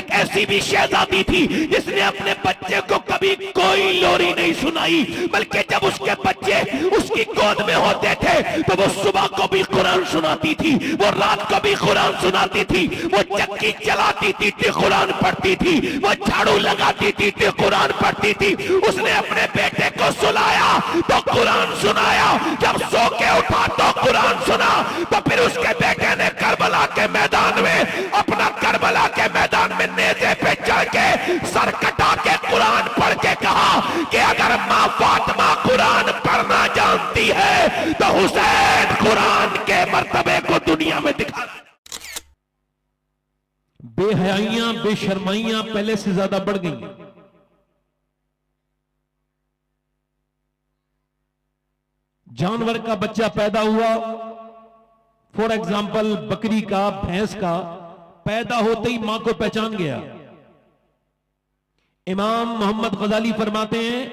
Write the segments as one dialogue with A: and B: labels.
A: एक ऐसी भी शहजादी थी जिसने अपने बच्चे को कभी कोई लोरी नहीं सुनाई, बल्कि जब उसके बच्चे उसकी गोद में होते थे तो वो सुबह को भी कुरान सुनाती थी, वो रात को भी कुरान सुनाती थी, वो चक्की चलाती थी तो कुरान पढ़ती थी, वो झाड़ू लगाती थी तो कुरान पढ़ती थी। उसने अपने बेटे को सुलाया तो कुरान सुनाया, जब सो के उठा तो कुरान सुना। तो फिर उसके बेटे ने करबला के मैदान में, अपना करबला के मैदान में नेज़े पे चढ़ के सर कटा के कुरान पढ़ के कहा कि अगर माँ फातिमा कुरान पढ़ना जानती है तो हुसैन कुरान के मर्तबे को दुनिया में दिखा।
B: बेहयाइयां बेशर्माइयां पहले से ज्यादा बढ़ गई। जानवर का बच्चा पैदा हुआ, फॉर एग्जाम्पल बकरी का, भैंस का, पैदा होते ही मां को पहचान गया। इमाम मोहम्मद गजाली फरमाते हैं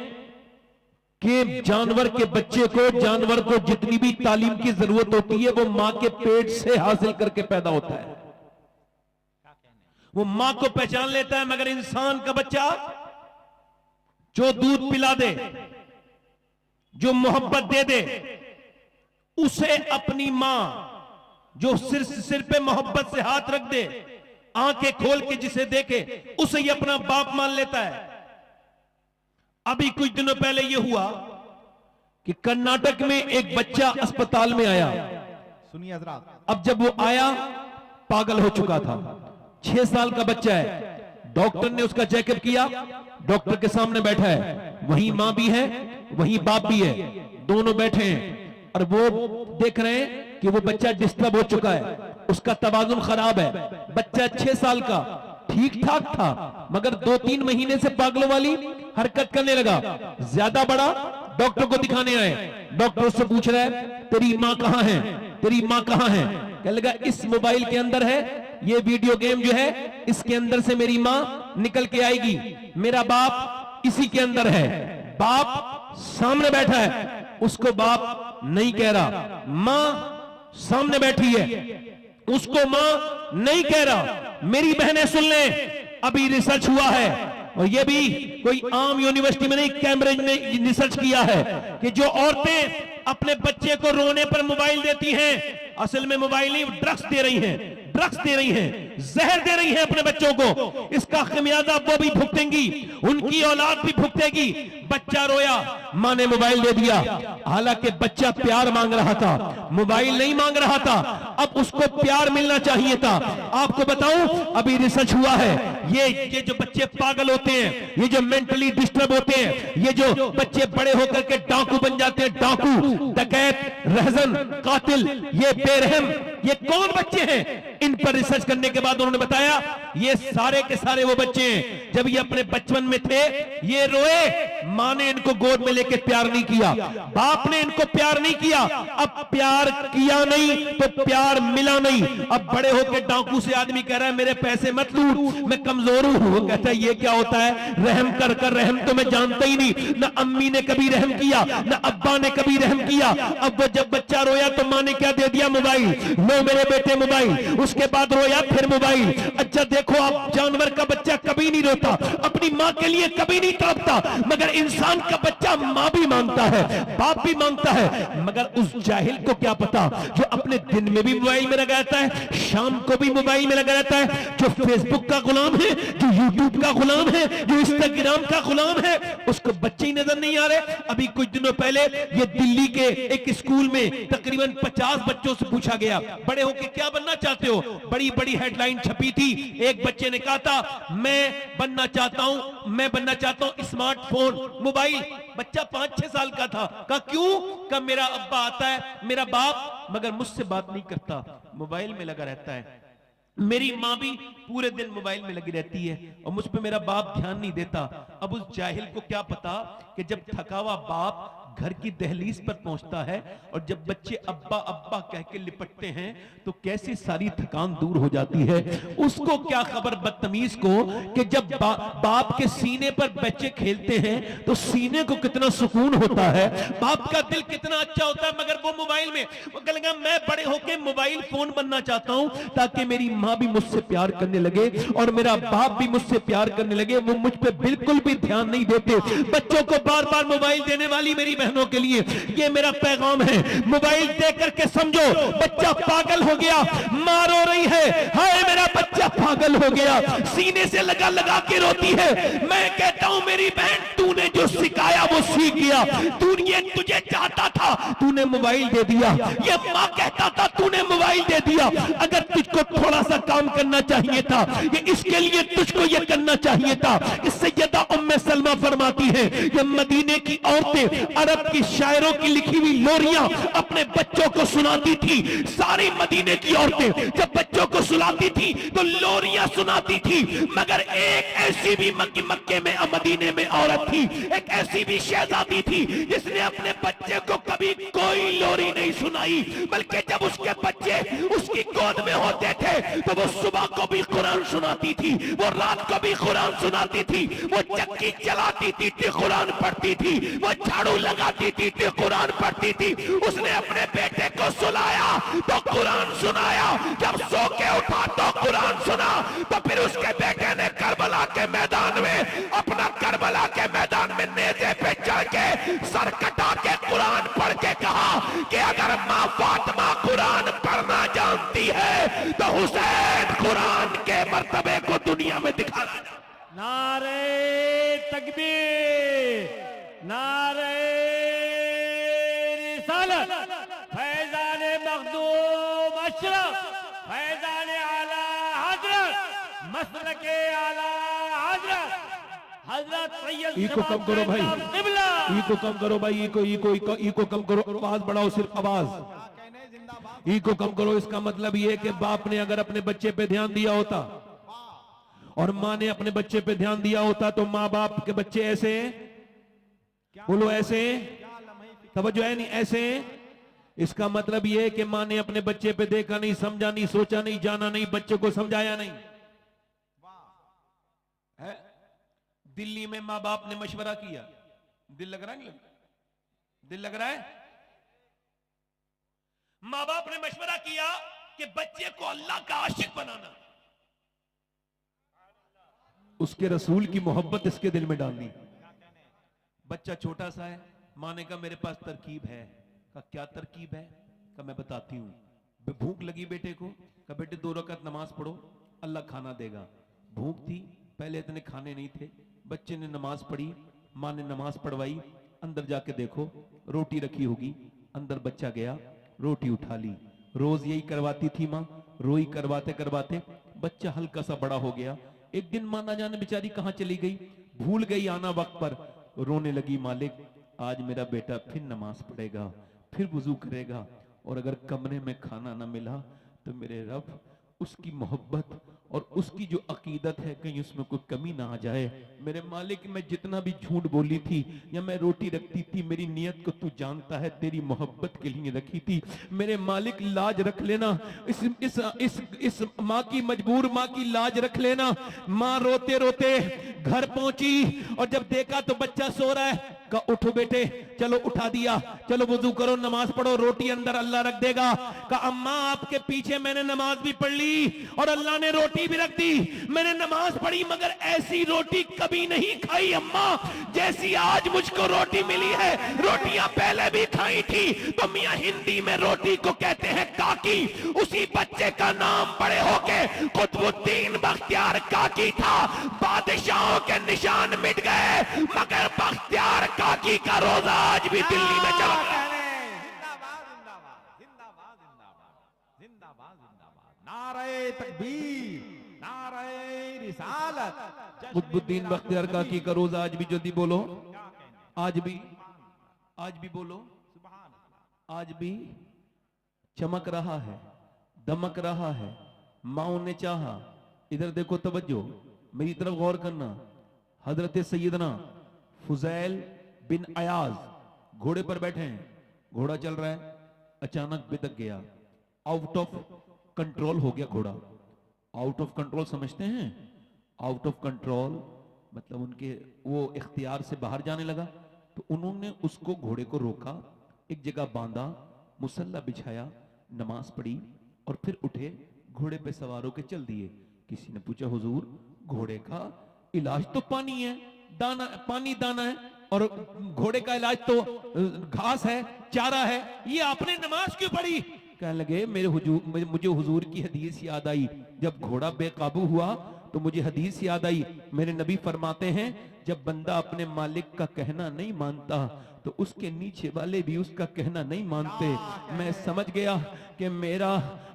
B: कि जानवर के बच्चे को, जानवर को जितनी भी तालीम की जरूरत होती है वो मां के पेट से हासिल करके पैदा होता है, वो मां को पहचान लेता है। मगर इंसान का बच्चा जो दूध पिला दे, जो मोहब्बत दे दे, उसे अपनी मां जो सिर पे मोहब्बत से हाथ रख दे, आंखें खोल के जिसे देखे, उसे ही अपना बाप मान लेता है। अभी कुछ दिनों पहले यह हुआ कि कर्नाटक में एक बच्चा अस्पताल में आया।
C: सुनिए हजरात,
B: अब जब वो आया पागल हो चुका था, 6 साल का बच्चा है। डॉक्टर ने उसका चेकअप किया, डॉक्टर के सामने बैठा है, वहीं मां भी है वहीं बाप भी है, दोनों बैठे हैं और वो देख रहे हैं कि वो बच्चा डिस्टर्ब हो चुका है, उसका तवाजुन खराब है। बच्चा 6 साल का ठीक ठाक था, मगर 2-3 महीने से पागलों वाली हरकत करने लगा। ज्यादा बड़ा डॉक्टर को दिखाने आए, डॉक्टर उससे पूछ रहा है तेरी मां कहां है, तेरी मां कहां है? कहने लगा इस मोबाइल के अंदर है, ये वीडियो गेम जो है इसके अंदर से मेरी मां निकल के आएगी, मेरा बाप इसी के अंदर है। बाप सामने बैठा है, उसको बाप नहीं कह रहा, मां सामने बैठी है, उसको मां नहीं कह रहा। मेरी बहनें सुन ले, अभी रिसर्च हुआ है, और ये भी कोई आम यूनिवर्सिटी में नहीं, कैम्ब्रिज ने रिसर्च किया है कि जो औरतें अपने बच्चे को रोने पर मोबाइल देती हैं, असल में मोबाइल नहीं, ड्रग्स दे रही हैं, ड्रग्स दे रही हैं, जहर दे रही हैं अपने बच्चों को। इसका खमियाजा वो भी भुगतेंगी, उनकी औलाद भी भुगतेगी। बच्चा रोया, मां ने मोबाइल दे दिया, हालांकि बच्चा प्यार मांग रहा था, मोबाइल नहीं मांग रहा था। अब उसको प्यार मिलना चाहिए था। आपको बताऊं, अभी रिसर्च हुआ है, ये जो बच्चे पागल होते हैं, ये जो मेंटली डिस्टर्ब होते हैं, ये जो बच्चे बड़े होकर के डाकू बन जाते हैं, डाकू, डकैत, रहजन, कातिल, ये बेरहम, ये कौन बच्चे हैं? इन पर रिसर्च करने के बाद उन्होंने बताया ये सारे के सारे वो बच्चे हैं जब ये अपने बचपन में थे, ये रोए, मां ने इनको गोद में लेके प्यार नहीं किया, बाप ने इनको प्यार नहीं किया। अब प्यार किया नहीं तो प्यार मिला नहीं। अब बड़े होकर डाकू से आदमी कह रहा है मेरे पैसे मत लूट, मैं कमजोर हूं। वो कहता है ये क्या होता है, रहम कर कर, रहम तो मैं जानता ही नहीं, ना अम्मी ने कभी रहम किया, ना अब्बा ने कभी रहम किया। अब वो जब बच्चा रोया तो मां ने क्या दे दिया, मोबाइल, लो मेरे बेटे मोबाइल। उसके बाद रोया फिर मोबाइल। अच्छा देखो, आप जानवर का बच्चा कभी नहीं रोता, अपनी मां के लिए कभी नहीं तड़पता, मगर इंसान का बच्चा मां भी मांगता है, बाप भी मांगता है। मगर उस जाहिल को क्या पता जो अपने दिन में भी मोबाइल में लगा रहता है, शाम को भी मोबाइल में लगा रहता है, जो फेसबुक का गुलाम है, जो यूट्यूब का गुलाम है, जो इंस्टाग्राम का गुलाम है, उसको बच्चे ही नजर नहीं आ रहे। अभी कुछ दिनों पहले ये दिल्ली के एक स्कूल में तकरीबन 50 बच्चों से पूछा गया बड़े होकर क्या बनना चाहते हो, बड़ी बड़ी हेडलाइन छपी थी। एक बच्चे ने कहा था मैं बनना चाहता हूं स्मार्टफोन, मोबाइल। बच्चा 5-6 साल का था। कहा क्यों? कहा मेरा अब्बा आता है, मेरा बाप, मगर मुझसे बात नहीं करता, मोबाइल में लगा रहता है। मेरी मां भी पूरे दिन मोबाइल में लगी रहती है और मुझ पे मेरा बाप ध्यान नहीं देता। अब उस जाहिल को क्या पता कि जब थका हुआ बाप घर की दहलीज पर पहुंचता है और जब बच्चे अब्बा अब्बा कह के लिपटते हैं तो कैसे सारी थकान दूर हो जाती है। उसको क्या खबर बदतमीज को कि जब बाप के सीने पर बच्चे खेलते हैं तो सीने को कितना सुकून होता है, बाप का दिल कितना अच्छा होता है। मगर वो मोबाइल में वो कहेगा मैं बड़े होके मोबाइल फोन बनना चाहता हूं ताकि मेरी मां भी मुझसे प्यार करने लगे और मेरा बाप भी मुझसे प्यार करने लगे। वो मुझ पे बिल्कुल भी ध्यान नहीं देते। बच्चों को बार बार मोबाइल देने वाली मेरी बहनों के लिए ये मेरा पैगाम है, मोबाइल दे करके समझो बच्चा पागल हो गया, मां रो रही है, हाय मेरा बच्चा पागल हो गया, सीने से लगा लगा के रोती है। मैं कहता हूं मेरी बहन तूने जो सिखाया वो सीख गया, तूने तुझे चाहता था तूने मोबाइल दे दिया। ये मां कहता था तूने मोबाइल दे दिया, अगर तुझको थोड़ा सा काम करना चाहिए था, ये इसके लिए तुझको ये करना चाहिए था। सैयदा उम्मे सलमा फरमाती है ये मदीने की औरतें अरब की शायरों की लिखी हुई लोरियां अपने बच्चों को सुनाती थी। सारी मदीने की औरतें जब बच्चों को सुनाती थी तो लोरियां सुनाती थी, मगर एक ऐसी भी मक्के में मदीने में औरत थी, एक ऐसी भी शहजादी थी जिसने अपने बच्चे को कभी कोई लोरी नहीं सुनाई, बल्कि जब उसके बच्चे उसकी गोद में होते थे तो वो सुबह को भी कुरान सुनाती थी, वो रात को भी कुरान सुनाती थी, वो चक्की चलाती थी तो कुरान पढ़ती थी, वो झाड़ू लगाती थी तो कुरान पढ़ती थी। उसने अपने बेटे को सुलाया तो कुरान सुनाया, जब सो के उठा तो कुरान सुना। तो फिर उसके बेटे ने करबला के मैदान में अपना करबला के मैदान में नेज़े पे चढ़ के सर कटा के कुरान पढ़ के कहा कि अगर माँ फातिमा कुरान पढ़ना जानती है तो हुसैन कुरान के मर्तबे को दुनिया में दिखाना।
D: नारे तकबीर, नारे रिसालत, फैजान मखदूम अशरफ, फैजान आला हजरत, मसलके आला हजरत, हजरत सैयद
B: इको कम करो भाई,
D: क़िबला,
B: इको कम करो भाई, इको कम करो, आवाज बढ़ाओ, सिर्फ आवाज इको कम करो। इसका मतलब ये है कि बाप ने अगर अपने बच्चे पे ध्यान दिया होता और माँ ने अपने बच्चे पे ध्यान दिया होता तो माँ बाप के बच्चे ऐसे बोलो, ऐसे तवज्जो है नहीं, ऐसे। इसका मतलब यह है कि माँ ने अपने बच्चे पे देखा नहीं, समझा नहीं, सोचा नहीं, जाना नहीं, बच्चे को समझाया नहीं है। दिल्ली में माँ बाप ने मशवरा किया, दिल लग रहा है, दिल लग रहा है, माँ बाप ने मशवरा किया कि बच्चे को अल्लाह का आशिक बनाना, उसके रसूल की मोहब्बत इसके दिल में डालनी। बच्चा छोटा सा है, माँ ने कहा मेरे पास तरकीब है। कहा क्या तरकीब है? कहा मैं बताती हूं। भूख लगी बेटे को, कहा बेटे 2 रकात नमाज पढ़ो, अल्लाह खाना देगा। भूख थी, पहले इतने खाने नहीं थे, बच्चे ने नमाज पढ़ी, माँ ने नमाज पढ़वाई, अंदर जाके देखो रोटी रखी होगी, अंदर बच्चा गया, रोटी उठा ली। रोज यही करवाती थी माँ, रोई करवाते करवाते बच्चा हल्का सा बड़ा हो गया। एक दिन माँ ना जाने बेचारी कहां चली गई, भूल गई आना वक्त पर, रोने लगी, मालिक आज मेरा बेटा फिर नमाज पढ़ेगा, फिर वुजू करेगा, और अगर कमरे में खाना ना मिला तो मेरे रब उसकी मोहब्बत और उसकी जो अकीदत है कहीं उसमें कोई कमी ना आ जाए। मेरे मालिक मैं जितना भी झूठ बोली थी या मैं रोटी रखती थी, मेरी नियत को तू जानता है, तेरी मोहब्बत के लिए रखी थी। मेरे मालिक लाज रख लेना, इस माँ की, मजबूर माँ की लाज रख लेना। माँ रोते रोते घर पहुंची और जब देखा तो बच्चा सो रहा है, कहा उठो बेटे, चलो उठा दिया, चलो वुजू करो, नमाज पढ़ो, रोटी अंदर अल्लाह रख देगा। कहा अम्मा आपके पीछे मैंने नमाज भी पढ़ ली और अल्लाह ने रोटी भी रख दी, मैंने नमाज पढ़ी मगर ऐसी रोटी कभी नहीं खाई अम्मा जैसी आज मुझको रोटी मिली है। रोटियां पहले भी खाई थी। तो मियां हिंदी में रोटी को कहते हैं काकी। उसी बच्चे का नाम बड़े होके कुतुबुद्दीन बख्तियार काकी था। बादशाहों के निशान मिट गए मगर बख्तियार काकी का रोजा आज भी दिल्ली में चल रहा है।
C: नारे तकबीर, नारे रिसालत।
B: कुतुबुद्दीन बख्तियार काकी का रोजा आज भी जल्दी बोलो, आज भी बोलो, आज भी चमक रहा है, दमक रहा है। माओ ने चाहा, इधर देखो, तवज्जो मेरी तरफ गौर करना। हजरत सैयदना फुजैल बिन अयाज घोड़े पर बैठे हैं, घोड़ा चल रहा है, अचानक बिदक गया, आउट ऑफ कंट्रोल हो गया घोड़ा। आउट ऑफ कंट्रोल समझते हैं? आउट ऑफ कंट्रोल मतलब उनके वो इख्तियार से बाहर जाने लगा। तो उन्होंने उसको घोड़े को रोका, एक जगह बांधा, मुसल्ला बिछाया, नमाज पढ़ी और फिर उठे, घोड़े पे सवार होके चल दिए। किसी ने पूछा हुजूर घोड़े का इलाज तो पानी है, दाना पानी दाना है, और घोड़े का इलाज तो घास है, चारा है, ये आपने नमाज क्यों पढ़ी? कहने लगे मुझे हुजूर की हदीस याद आई। जब घोड़ा बेकाबू हुआ तो मुझे हदीस याद आई, मेरे नबी फरमाते हैं जब बंदा अपने मालिक का कहना नहीं मानता तो उसके नीचे वाले भी उसका कहना नहीं मानते। मैं समझ गया कि मेरा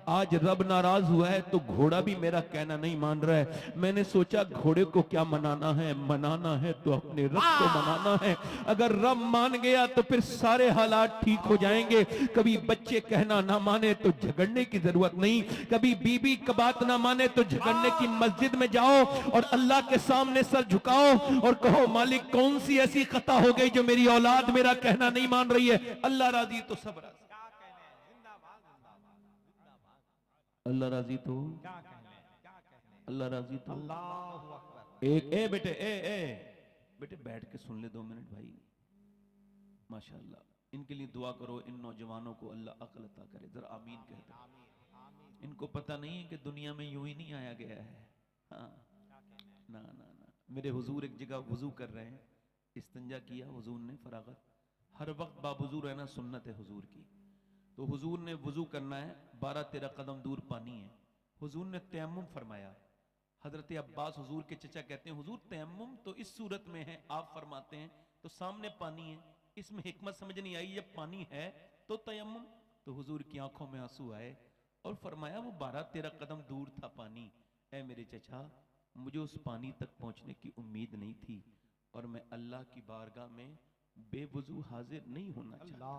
B: आज रब नाराज हुआ है तो घोड़ा भी मेरा कहना नहीं मान रहा है। मैंने सोचा घोड़े को क्या मनाना है तो अपने रब को मनाना है। अगर रब मान गया तो फिर सारे हालात ठीक हो जाएंगे। कभी बच्चे कहना ना माने तो झगड़ने की जरूरत नहीं, कभी बीबी का बात ना माने तो झगड़ने की मस्जिद में जाओ और अल्लाह के सामने सर झुकाओ और कहो मालिक कौन सी ऐसी खता हो गई जो मेरी औलाद मेरा कहना नहीं मान रही है। अल्लाह राजी तो सब राजी, अल्लाह राजी तो अल्लाह राजी तो एक बेटे बेटे बैठ के सुन ले 2 मिनट भाई। माशाअल्लाह, इनके लिए दुआ करो, इन नौजवानों को अल्लाह अक्ल अता करे, जरा आमीन कहते हैं। इनको पता नहीं है कि दुनिया में यूं ही नहीं आया गया है। हाँ ना ना ना, मेरे हुजूर एक जगह वजू कर रहे हैं, इस्तिंजा किया हुजूर ने, फरागत, हर वक्त बावजू रहना सुन्नत है हुजूर की। तो हुजूर ने वजू करना है, 12-13 कदम दूर पानी है, हुजूर ने तयम्मुम फरमाया। हजरत अब्बास हुजूर के चचा कहते हैं हुजूर तयम्मुम तो इस सूरत में है, आप फरमाते हैं तो सामने पानी है, इसमें हिकमत समझ नहीं आई, जब पानी है तो तयम्मुम। तो हुजूर की आंखों में आंसू आए और फरमाया वो 12-13 कदम दूर था पानी, ऐ मेरे चचा मुझे उस पानी तक पहुंचने की उम्मीद नहीं थी और मैं अल्लाह की बारगाह में बेवजू हाजिर नहीं होना चाहता।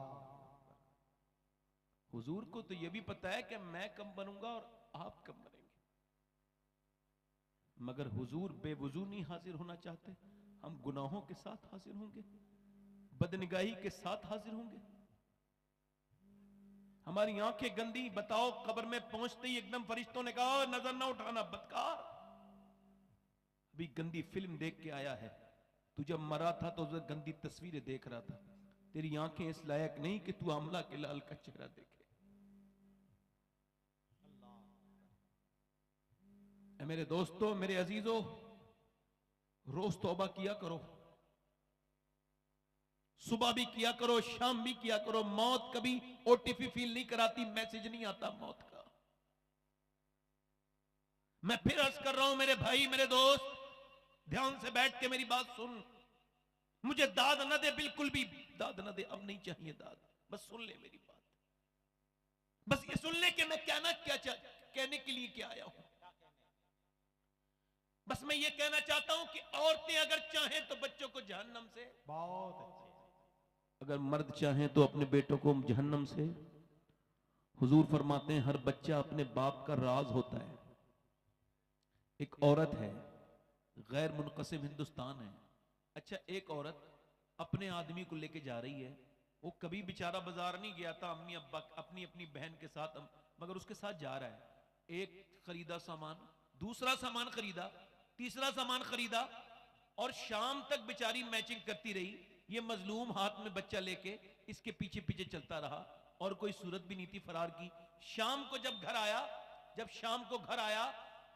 B: हुजूर को तो यह भी पता है कि मैं कब बनूंगा और आप कब बनेंगे, मगर हुजूर बेवजू नहीं हाजिर होना चाहते। हम गुनाहों के साथ हाजिर होंगे, बदनिगाही के साथ हाजिर होंगे, हमारी आंखें गंदी, बताओ कब्र में पहुंचते ही एकदम फरिश्तों ने कहा नजर ना उठाना बदकार, अभी गंदी फिल्म देख के आया है, तू जब मरा था तो उसे गंदी तस्वीरें देख रहा था, तेरी आंखें इस लायक नहीं कि तू आमला के लाल का चेहरा देखे। मेरे दोस्तों, मेरे अजीजों, रोज तौबा किया करो, सुबह भी किया करो, शाम भी किया करो। मौत कभी ओटीपी फील नहीं कराती, मैसेज नहीं आता मौत का। मैं फिर अर्ज कर रहा हूं मेरे भाई, मेरे दोस्त, ध्यान से बैठ के मेरी बात सुन। मुझे दाद न दे, बिल्कुल भी दाद न दे, अब नहीं चाहिए दाद, बस सुन ले मेरी बात, बस ये सुन ले कि मैं कहने के लिए क्या आया हूं। बस मैं ये कहना चाहता हूं कि औरतें अगर चाहें तो बच्चों को जहन्नम से,
C: बहुत अच्छे,
B: अगर मर्द चाहें तो अपने बेटों को जहन्नम से। हुजूर फरमाते हैं हर बच्चा अपने बाप का राज होता है। एक औरत है, गैर मुनक़सिम हिंदुस्तान है, अच्छा एक औरत अपने आदमी को लेके जा रही है, वो कभी बेचारा बाजार नहीं गया था अम्मी अब्बा अपनी बहन के साथ, मगर उसके साथ जा रहा है। एक खरीदा सामान, दूसरा सामान खरीदा, तीसरा सामान खरीदा, और शाम तक बेचारी मैचिंग करती रही। ये मजलूम हाथ में बच्चा लेके इसके पीछे पीछे चलता रहा और कोई सूरत भी नहीं थी फरार की। शाम को जब शाम को घर आया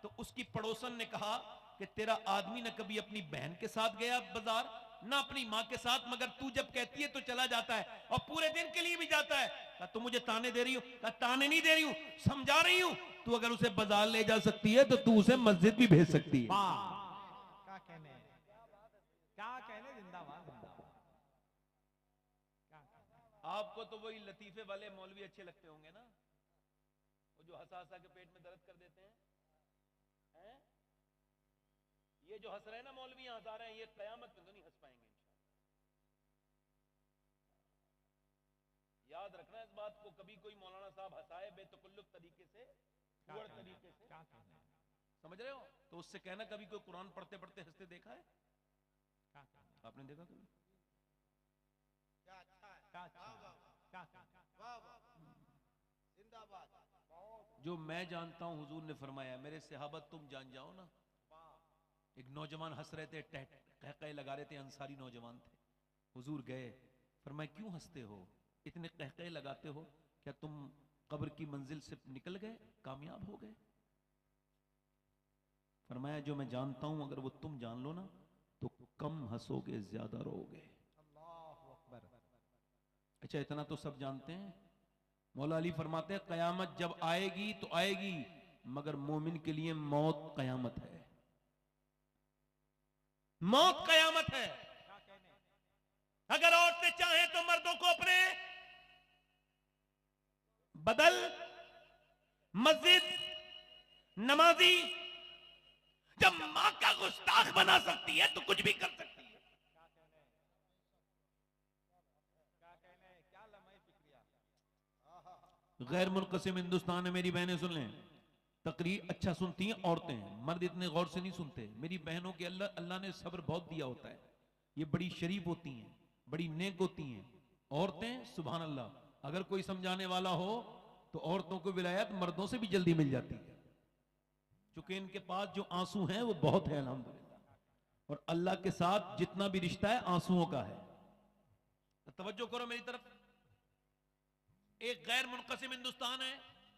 B: तो उसकी पड़ोसन ने कहा कि तेरा आदमी न कभी अपनी बहन के साथ गया बाजार, ना अपनी मां के साथ, मगर तू जब कहती है तो चला जाता है और पूरे दिन के लिए भी जाता है। कहा तू मुझे ताने दे रही हो? कहा ताने नहीं दे रही हूं, समझा रही हूं। तू अगर उसे बाजार ले जा सकती है तो तू उसे मस्जिद भी भेज सकती है।
C: क्या कहने, क्या कहने, जिंदाबाद जिंदाबाद।
B: आपको तो वही लतीफे वाले मौलवी अच्छे लगते होंगे ना, वो जो हंसा हंसा के पेट में दर्द कर देते हैं, हैं? ये जो हंस रहे हैं ना मौलवी, हंसा रहे हैं, ये कयामत में तो नहीं हंस पाएंगे इंशाअल्लाह। याद रखना इस बात को, कभी कोई मौलाना साहब हंसाए बेतकल्लुफ तरीके से, फुअड़ तरीके से, समझ रहे हो, तो उससे कहना कभी कोई कुरान पढ़ते पढ़ते हंसते देखा है? आपने देखा कभी? क्या अच्छा है।
C: क्या अच्छा क्या कहने?
B: जो मैं जानता हूं हुजूर ने फरमाया, मेरे सहाबा तुम जान जाओ ना। एक नौजवान हंस रहे थे, कहकहे लगा रहे थे, अंसारी नौजवान थे। हुजूर गए, फरमाया क्यों हंसते हो, इतने कहकहे लगाते हो, क्या तुम कब्र की मंजिल से निकल गए, कामयाब हो गए? फरमाया जो मैं जानता हूं अगर वो तुम जान लो ना तो कम हंसोगे ज्यादा रोगे।
C: अल्लाहु अकबर।
B: अच्छा इतना तो सब जानते हैं। मौला अली फरमाते हैं कयामत जब आएगी तो आएगी, मगर मोमिन के लिए मौत कयामत है। मौत कयामत है।
C: क्या कहने?
B: अगर औरतें चाहें तो मर्दों को अपने बदल, मस्जिद, नमाजी, जब मां का गुस्ताख बना सकती है तो कुछ भी कर सकती है।
C: क्या कहने? क्या कहने? क्या लम्हे फिक्रिया?
B: गैर मुनक़सिम हिंदुस्तान है, मेरी बहनें सुन लें। तकरीर अच्छा सुनती हैं औरतें, मर्द इतने गौर से नहीं सुनते। मेरी बहनों के अल्लाह ने सब्र बहुत दिया होता है, ये बड़ी शरीफ होती हैं, बड़ी नेक होती हैं औरतें, सुभान अल्लाह। अगर कोई समझाने वाला हो तो औरतों को विलायत मर्दों से भी जल्दी मिल जाती है, क्योंकि इनके पास जो आंसू हैं वो बहुत है अल्हम्दुलिल्लाह। और अल्लाह के साथ जितना भी रिश्ता है आंसुओं का है। तो तवज्जो करो मेरी तरफ। एक गैर मुनक़सिम हिंदुस्तान है,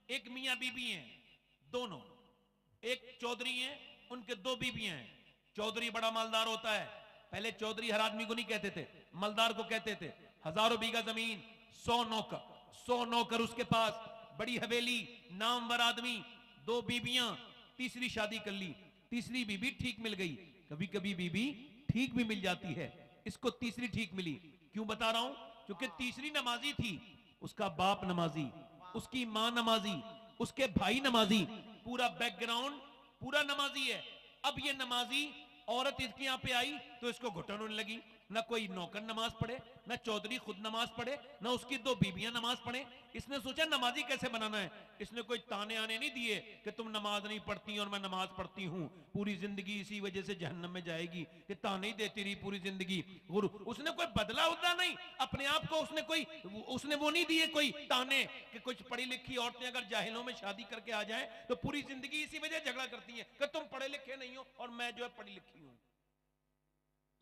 B: एक मियां बीबी हैं दोनों, एक चौधरी हैं, उनके दो बीबियां हैं। चौधरी बड़ा मालदार होता है। पहले चौधरी हर आदमी को नहीं कहते थे, मालदार को कहते थे। हजारों बीघा जमीन, 100 नौकर उसके पास, बड़ी हवेली, नामवर आदमी, दो बीबियां, तीसरी शादी कर ली। तीसरी बीबी ठीक मिल गई। कभी कभी बीबी ठीक भी मिल जाती है, इसको तीसरी ठीक मिली। क्यों बता रहा हूं? क्योंकि तीसरी नमाजी थी, उसका बाप नमाजी, उसकी मां नमाजी, उसके भाई नमाजी, पूरा बैकग्राउंड पूरा नमाजी है। अब ये नमाजी औरत इसके यहां पे आई तो इसको घुटन होने लगी। ना कोई नौकर नमाज पढ़े, ना चौधरी खुद नमाज पढ़े, ना उसकी दो बीबियां नमाज पढ़े। इसने सोचा नमाजी कैसे बनाना है। इसने कोई ताने आने नहीं दिए कि तुम नमाज नहीं पढ़ती और मैं नमाज पढ़ती हूं, पूरी जिंदगी इसी वजह से जहन्नम में जाएगी, कि ताने ही देती रही पूरी जिंदगी। उसने कोई बदला उदला नहीं अपने आप को, उसने वो नहीं दिए कोई ताने कि कुछ पढ़ी लिखी औरतें अगर जाहिलों में शादी करके आ जाएं तो पूरी जिंदगी इसी वजह झगड़ा करती हैं कि तुम पढ़े लिखे नहीं हो और मैं जो है पढ़ी लिखी हूं।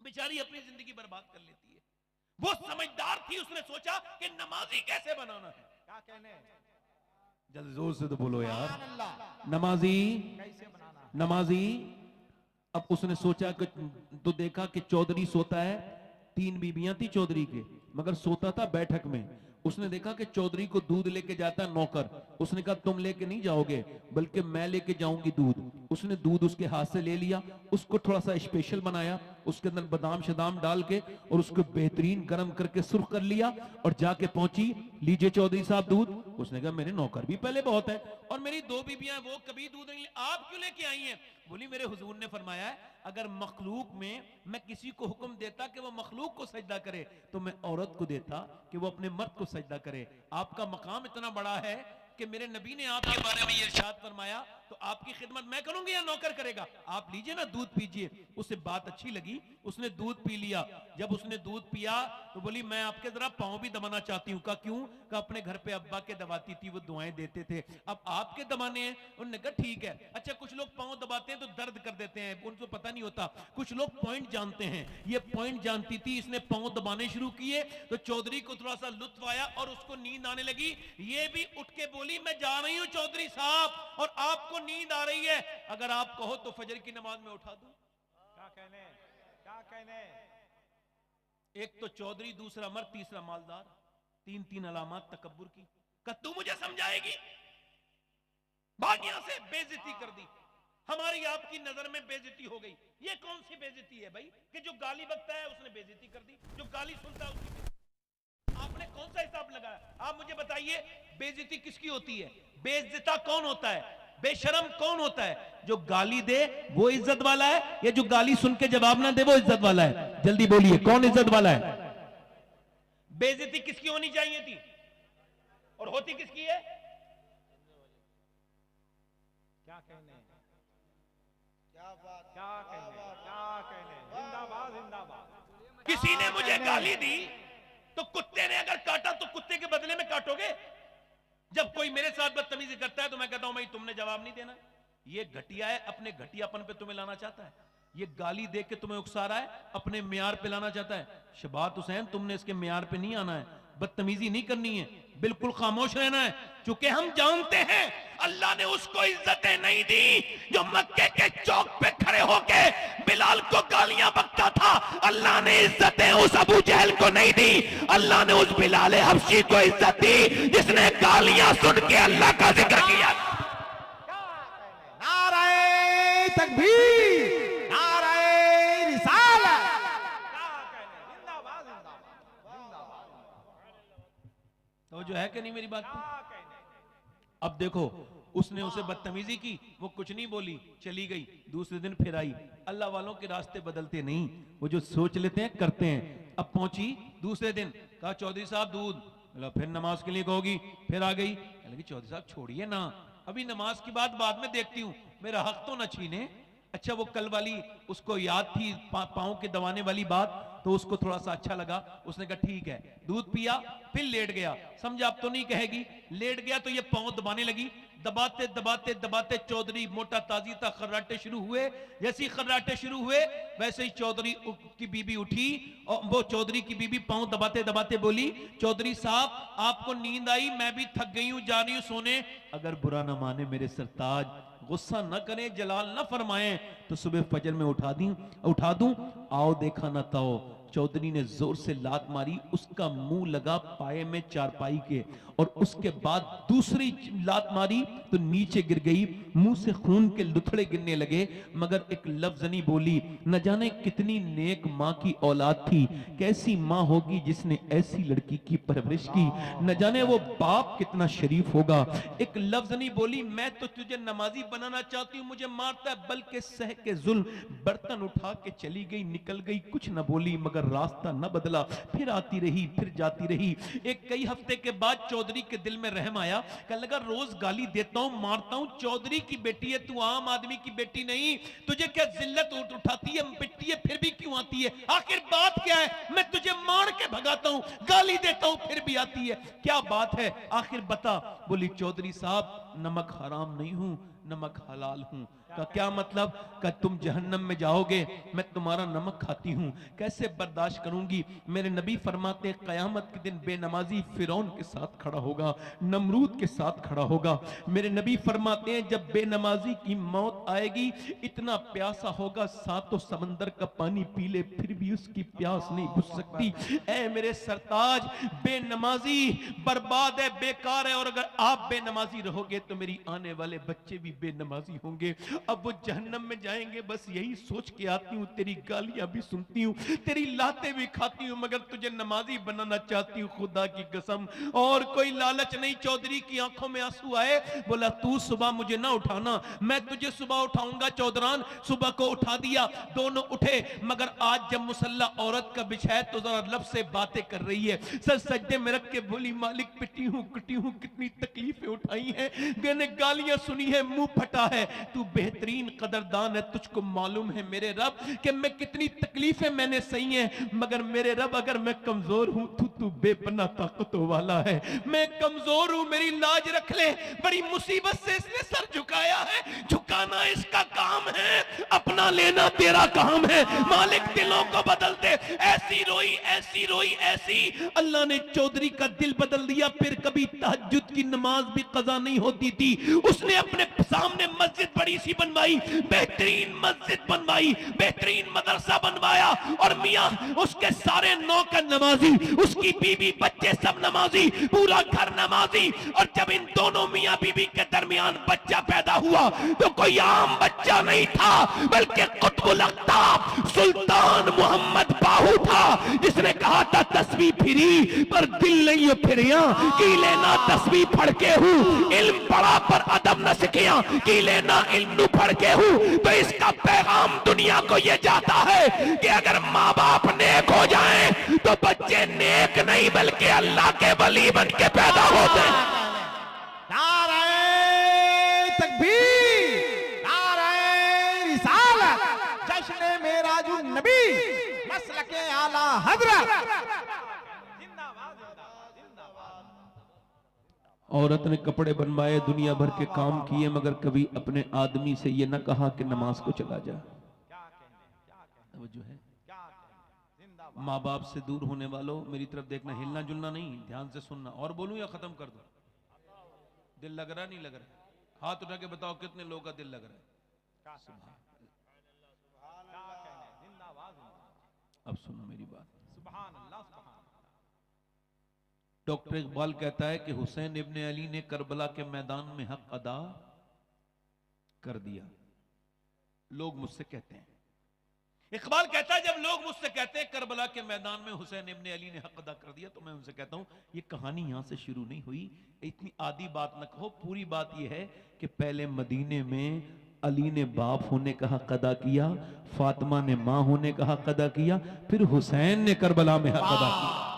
B: बेचारी अपनी जिंदगी बर्बाद कर लेती है। वो समझदार थी, उसने सोचा कि नमाजी कैसे बनाना है।
C: क्या कहने?
B: जल्दी जोर से तो बोलो यार।
C: सुभान अल्लाह।
B: नमाजी,
C: कैसे बनाना?
B: नमाजी। अब उसने सोचा कि तो देखा कि चौधरी सोता है, 3 बीबियां थी चौधरी के, मगर सोता था बैठक में। उसने देखा कि चौधरी को दूध लेके जाता है नौकर। उसने कहा तुम लेके नहीं जाओगे बल्कि मैं लेके जाऊंगी दूध। उसने दूध उसके हाथ से ले लिया, उसको थोड़ा सा स्पेशल बनाया, उसके अंदर बादाम शदाम डाल के और उसको बेहतरीन गर्म करके सुर्ख कर लिया और जाके पहुंची, लीजिए चौधरी साहब दूध। उसने कहा मेरे नौकर भी पहले बहुत है और मेरी 2 बीबियां वो कभी दूध नहीं, आप क्यों लेके आई हैं? बोली मेरे हुजूर ने फरमाया है अगर मखलूक में मैं किसी को हुक्म देता कि वो मखलूक को सजदा करे तो मैं औरत को देता कि वो अपने मर्द को सजदा करे। आपका मकाम इतना बड़ा है कि मेरे नबी ने आपके बारे में ये इरशाद फरमाया, तो आपकी खिदमत मैं करूंगी या नौकर करेगा? आप लीजिए ना दूध पीजिए। उसे बात अच्छी लगी, उसने दूध पी लिया। जब उसने दूध पिया तो बोली मैं आपके जरा पांव भी दबाना चाहती हूँ। कहा क्यों? कहा अपने घर पे अब्बा के दबाती थी, वो दुआएं देते थे, अब आपके दबाने हैं। उन्होंने कहा ठीक है। अच्छा कुछ लोग पांव दबाते हैं तो दर्द कर देते हैं, उनको पता नहीं होता। कुछ लोग पॉइंट जानते हैं, ये पॉइंट जानती थी, इसने पांव दबाने शुरू किए तो चौधरी को थोड़ा सा लुत्फ आया और उसको नींद आने लगी। ये भी उठ के बोली मैं जा रही हूं चौधरी साहब और आपको नींद आ रही है, अगर आप कहो तो फजर की नमाज में उठा दूं।
C: क्या कहने? क्या कहने?
B: एक तो चौधरी, दूसरा मर्द, तीसरा मालदार, 3 अलामत तकब्बुर की। का तू मुझे समझाएगी? भाग यहां से, बेइज्जती कर दी। हमारी आपकी नजर में बेइज्जती हो गई। ये कौन सी बेइज्जती है भाई कि जो गाली बकता है उसने बेइज्जती कर दी, जो गाली सुनता है उसकी। आपने कौन सा हिसाब लगाया? आप मुझे बताइए बेइज्जती किसकी होती है? बेइज्जता कौन होता है? बेशरम कौन होता है? जो गाली दे वो इज्जत वाला है या जो गाली सुन के जवाब ना दे वो इज्जत वाला है? जल्दी बोलिए कौन इज्जत वाला है? बेइज्जती किसकी होनी चाहिए थी और होती किसकी है?
C: क्या कहने? क्या बात? क्या कहने? क्या कहने? जिंदाबाद जिंदाबाद।
B: किसी ने मुझे गाली दी तो कुत्ते ने अगर काटा तो कुत्ते के बदले में काटोगे? जब कोई मेरे साथ बदतमीजी करता है तो मैं कहता हूं भाई तुमने जवाब नहीं देना। ये घटिया है, अपने घटियापन पे तुम्हें लाना चाहता है। ये गाली देख के तुम्हें उकसा रहा है, अपने म्यार पे लाना चाहता है। शबात हुसैन, तुमने इसके म्यार पे नहीं आना है, बदतमीजी नहीं करनी है, बिल्कुल खामोश रहना है। क्योंकि हम जानते हैं अल्लाह ने उसको इज्जतें नहीं दी जो मक्के के चौक पे खड़े होके बिलाल को गालियां बकता था। अल्लाह ने इज्जतें उस अबू जहल को नहीं दी, अल्लाह ने उस बिलाल हबशी को इज्जत दी जिसने गालियां सुन के अल्लाह का जिक्र किया।
C: नाराए तकबीर, नाराए रिसालत। क्या कहने, जिंदाबाद जिंदाबाद जिंदाबाद।
B: तो जो है कि नहीं मेरी बात पे?
C: क्या कहने,
B: अब देखो, उसने उसे बदतमीजी की, वो कुछ नहीं बोली, चली गई। दूसरे दिन फिर आई। अल्लाह वालों के रास्ते बदलते नहीं, वो जो सोच लेते हैं करते हैं। अब पहुंची दूसरे दिन, कहा चौधरी साहब दूध। बोला फिर नमाज के लिए कहोगी? फिर आ गई, कि चौधरी साहब छोड़िए ना, अभी नमाज की बात बाद में देखती हूँ, मेरा हक तो न छीने। अच्छा, वो कल वाली उसको याद थी पाँव के दबाने वाली बात, तो उसको थोड़ा सा अच्छा लगा। उसने कहा ठीक है, दूध पिया, फिर लेट गया। समझा अब तो नहीं कहेगी। लेट गया तो ये पाँव दबाने लगी। दबाते दबाते दबाते चौधरी मोटा ताजी था, खर्राटे शुरू हुए। जैसे ही खर्राटे शुरू हुए वैसे ही चौधरी की बीबी उठी और वो चौधरी की बीबी पाँव दबाते दबाते बोली, चौधरी साहब आपको नींद आई, मैं भी थक गई हूं, जा रही हूं सोने। अगर बुरा ना माने मेरे सरताज, गुस्सा न करें, जलाल न फरमाएं, तो सुबह फजर में उठा दूं। आओ देखा ना ताओ। चौधरी ने जोर से लात मारी, उसका मुंह लगा पाए में चारपाई के, और उसके बाद दूसरी लात मारी तो नीचे गिर गई। मुंह से खून के लुथड़े गिरने लगे, मगर एक लफ्ज नहीं बोली। न जाने कितनी नेक माँ की औलाद थी, कैसी माँ होगी जिसने ऐसी लड़की की परवरिश की। न जाने वो बाप कितना शरीफ होगा। एक लफ्ज नहीं बोली। मैं तो तुझे नमाजी बनाना चाहती हूँ, मुझे मारता है, बल्कि सह के जुल्म बर्तन उठा के चली गई, निकल गई, कुछ न बोली, मगर रास्ता न बदला। फिर आती रही, फिर जाती रही। एक कई हफ्ते के बाद चौधरी के दिल में रहम आया। कहने लगा रोज गाली देता हूं, मारता हूं, चौधरी की बेटी है, तू आम आदमी की बेटी नहीं, तुझे क्या जिल्लत उठाती है, पिटती है, फिर भी क्यों आती है? आखिर बात क्या है? मैं तुझे मार के भगाता हूं, गाली देता हूं, फिर भी आती है, क्या बात है? आखिर बता। बोली चौधरी साहब नमक हराम नहीं हूं, नमक हलाल हूं। का क्या मतलब? का तुम जहन्नम में जाओगे, मैं तुम्हारा नमक खाती हूं, कैसे बर्दाश्त करूंगी? मेरे नबी फरमाते हैं कयामत के दिन बेनमाजी फिरौन के साथ खड़ा होगा, नमरूद के साथ खड़ा होगा। मेरे नबी फरमाते हैं जब बेनमाजी की मौत आएगी, इतना प्यासा होगा सातों समंदर का पानी पी ले फिर भी उसकी प्यास नहीं बुझ सकती। ऐ मेरे सरताज, बेनमाजी बर्बाद है, बेकार है, और अगर आप बेनमाजी रहोगे तो मेरी आने वाले बच्चे भी बेनमाजी होंगे। अब वो जहन्नम में जाएंगे, बस यही सोच के आती हूँ। तेरी गालियां भी सुनती हूँ, तेरी लातें भी खाती हूँ, मगर तुझे नमाजी बनाना चाहती हूँ, खुदा की कसम, और कोई लालच नहीं। चौधरी की आंखों में आंसू आए। बोला तू सुबह मुझे ना उठाना, मैं तुझे सुबह उठाऊंगा। चौधरान सुबह को उठा दिया, दोनों उठे, मगर आज जब मुसल्ला औरत का बिछाया तो जरा लब से बातें कर रही है। सर सज्जे में रख के बोली मालिक पिटी हूँ, कुटी हूँ, कितनी तकलीफें उठाई हैं, मैंने गालियां सुनी है, मुंह फटा है, तू बेहतरीन कदरदान है, तुझको मालूम है मेरे रब कि मैं कितनी तकलीफें मैंने सही हैं, मगर मेरे रब अगर मैं कमजोर हूं तो तू बेपना ताकतों वाला है। मैं कमजोर हूं, मेरी लाज रख ले। बड़ी मुसीबत से इसने सर झुकाया है, झुकाना इसका काम है, अपना लेना तेरा काम है। मालिक दिलों को बदल दे। ऐसी रोई ऐसी रोई ऐसी, अल्लाह ने चौधरी का दिल बदल दिया। फिर कभी तहज्जुद की नमाज भी कज़ा नहीं होती थी। उसने अपने सामने मस्जिद बड़ी सी बनवाई, बेहतरीन मस्जिद बनवाई, बेहतरीन मदरसा बनवाया, और मियां उसके सारे नौकर नमाजी, उसकी बीवी बच्चे सब नमाजी, पूरा घर नमाजी। और जब इन दोनों मियां बीवी के दरमियान बच्चा पैदा हुआ तो कोई आम बच्चा नहीं था, बल्कि कुतुबुल अख्ताब सुल्तान मोहम्मद बाहू था, जिसने कहा था तस्बीह फिरी पर दिल नहीं फिरिया, की लेना तस्बीह पढ़ के हूं, इल्म पढ़ा पर अदब न सीखिया, की लेना इल्म पढ़ के हूं। तो इसका पैगाम दुनिया को यह जाता है कि अगर माँ बाप नेक हो जाएं तो बच्चे नेक नहीं बल्कि अल्लाह के वली बन के पैदा होते हैं।
C: नाराए तकबीर, नाराए रिसालत, जश्न मेराजुन नबी, मसलके आला हजरत। जिंदाबाद
B: औरत ने कपड़े बनवाए, दुनिया भर के काम किए, मगर कभी अपने आदमी से ये ना कहा कि नमाज को चला जा।
C: क्या कहने
B: वो जो है
C: क्या कहने जिंदाबाद
B: माँ बाप से दूर होने वालों, मेरी तरफ देखना, हिलना जुलना नहीं, ध्यान से सुनना। और बोलूं या खत्म कर दूं? दिल लग रहा नहीं लग रहा? हाथ उठा के बताओ कितने लोगों का दिल लग रहा है?
C: क्या कहने जिंदाबाद जिंदाबाद
B: अब सुनो मेरी बात।
C: सुभान अल्लाह सुभान अल्लाह।
B: डॉक्टर इकबाल कहता है कि हुसैन इब्ने अली ने करबला के मैदान में हक अदा कर दिया। लोग मुझसे कहते हैं, इकबाल कहता है जब लोग मुझसे कहते हैं करबला के मैदान में हुसैन इब्ने अली ने हक अदा कर दिया, तो मैं उनसे कहता हूं ये कहानी यहां से शुरू नहीं हुई, इतनी आधी बात न कहो। पूरी बात यह है कि पहले मदीने में अली ने बाप होने का हक अदा किया, फातिमा ने मां होने का हक अदा किया, फिर हुसैन ने करबला में हक अदा किया।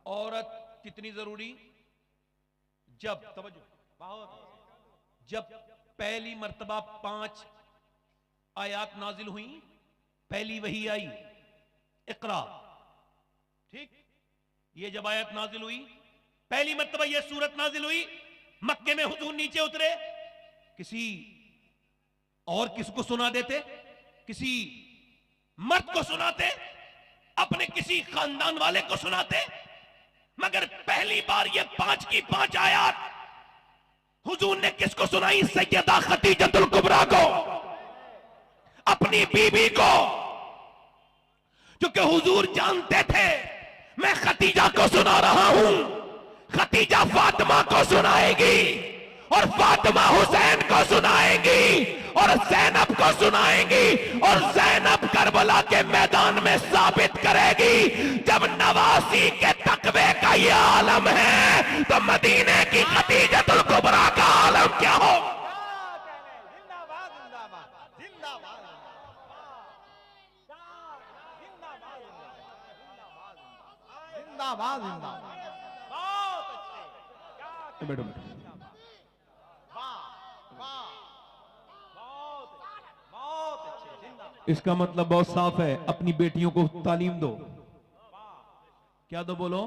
B: औरत कितनी जरूरी? जब तवज्जो, जब पहली मर्तबा 5 आयात नाजिल हुई, पहली वही आई इकरा, ठीक, ये जब आयत नाजिल हुई, पहली मर्तबा ये सूरत नाजिल हुई, मक्के में हुजूर नीचे उतरे, किसी और किसको सुना देते? किसी मर्द को सुनाते, अपने किसी खानदान वाले को सुनाते, मगर पहली बार ये 5 की 5 आयत हुजूर ने किसको सुनाई? सैयदा खदीजतुल कुबरा को, अपनी बीबी को, क्योंकि हुजूर जानते थे मैं खदीजा को सुना रहा हूं, खदीजा फातिमा को सुनाएगी और फातिमा हुसैन को सुनाएंगी और ज़ैनब को सुनाएंगी और ज़ैनब करबला के मैदान में साबित करेगी जब नवासी के तकवे का ये आलम है तो मदीने की खदीजतुल कुबरा का आलम क्या हो?
C: जिंदाबाद जिंदाबाद जिंदाबाद जिंदाबाद जिंदाबाद बहुत अच्छे
B: बैठो
C: बहुत अच्छे जिंदाबाद
B: इसका मतलब बहुत साफ है, अपनी बेटियों को तालीम दो। क्या दो? बोलो।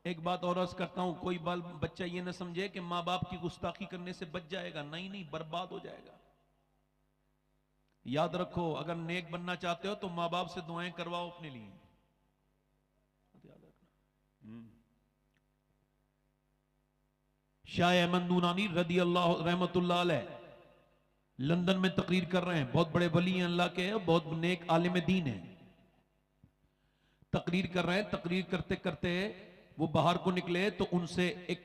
B: एक बात और अर्ज करता हूं, कोई बाल बच्चा ये ना समझे कि माँ बाप की गुस्ताखी करने से बच जाएगा। नहीं नहीं, बर्बाद हो जाएगा। याद रखो, अगर नेक बनना चाहते हो तो माँ बाप से दुआएं करवाओ अपने लिए। याद रखना। शाह अहमद नूरानी रदी अल्लाह रहमतुल्लाह अलैह लंदन में तकरीर कर रहे हैं, बहुत बड़े वली हैं अल्लाह के, बहुत नेक आलिम दीन है। तकरीर कर रहे हैं, तकरीर करते करते वो बाहर को निकले तो उनसे एक